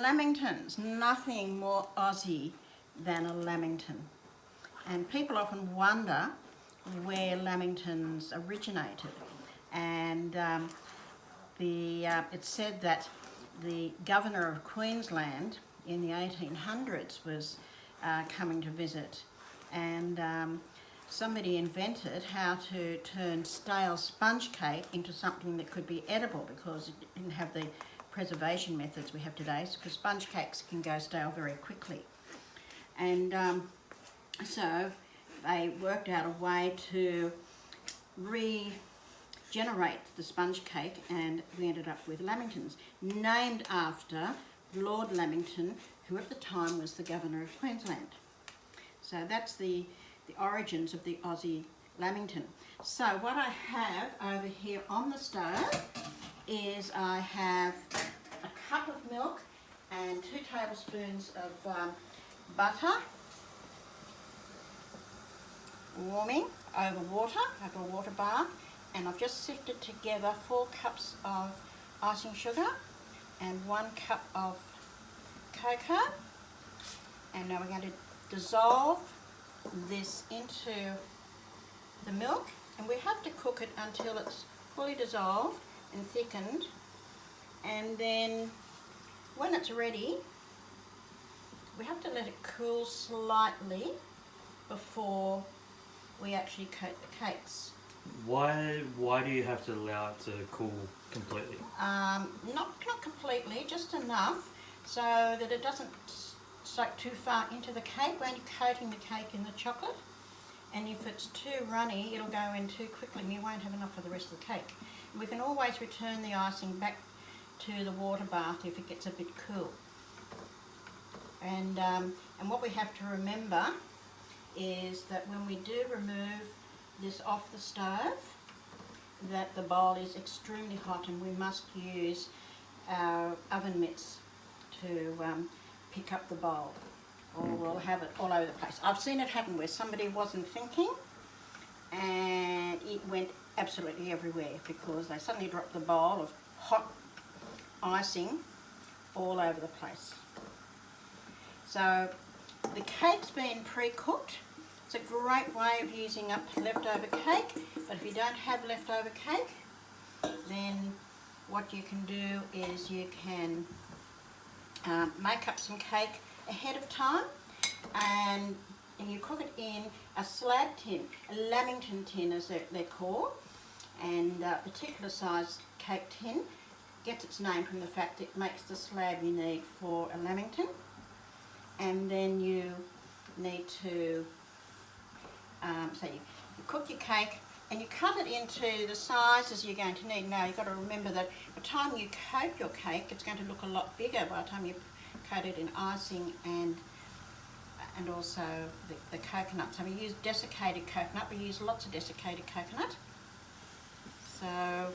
Lamingtons, nothing more Aussie than a Lamington. And people often wonder where Lamingtons originated. And it's said that the governor of Queensland in the 1800s was coming to visit, and somebody invented how to turn stale sponge cake into something that could be edible, because it didn't have the preservation methods we have today, because sponge cakes can go stale very quickly. And so they worked out a way to regenerate the sponge cake, and we ended up with Lamingtons, named after Lord Lamington, who at the time was the governor of Queensland. So that's the origins of the Aussie Lamington. So what I have over here on the stove is I have a cup of milk and 2 tablespoons of butter warming over a water bath, and I've just sifted together 4 cups of icing sugar and 1 cup of cocoa. And now we're going to dissolve this into the milk, and we have to cook it until it's fully dissolved and thickened, and then when it's ready we have to let it cool slightly before we actually coat the cakes. Why do you have to allow it to cool completely? Not completely, just enough so that it doesn't soak too far into the cake. We're only coating the cake in the chocolate, and if it's too runny it'll go in too quickly and you won't have enough for the rest of the cake. We can always return the icing back to the water bath if it gets a bit cool. And what we have to remember is that when we do remove this off the stove, that the bowl is extremely hot, and we must use our oven mitts to pick up the bowl, or we'll have it all over the place. I've seen it happen where somebody wasn't thinking and it went absolutely everywhere because they suddenly dropped the bowl of hot icing all over the place. So the cake's been pre-cooked. It's a great way of using up leftover cake, but if you don't have leftover cake, then what you can do is you can make up some cake ahead of time, and you cook it in a slab tin, a Lamington tin as they're called, and a particular size cake tin gets its name from the fact it makes the slab you need for a Lamington. And then you need to so you cook your cake and you cut it into the sizes you're going to need. Now you've got to remember that by the time you coat your cake, it's going to look a lot bigger by the time you coat it in icing and also the coconut. So we use desiccated coconut. We use lots of desiccated coconut. So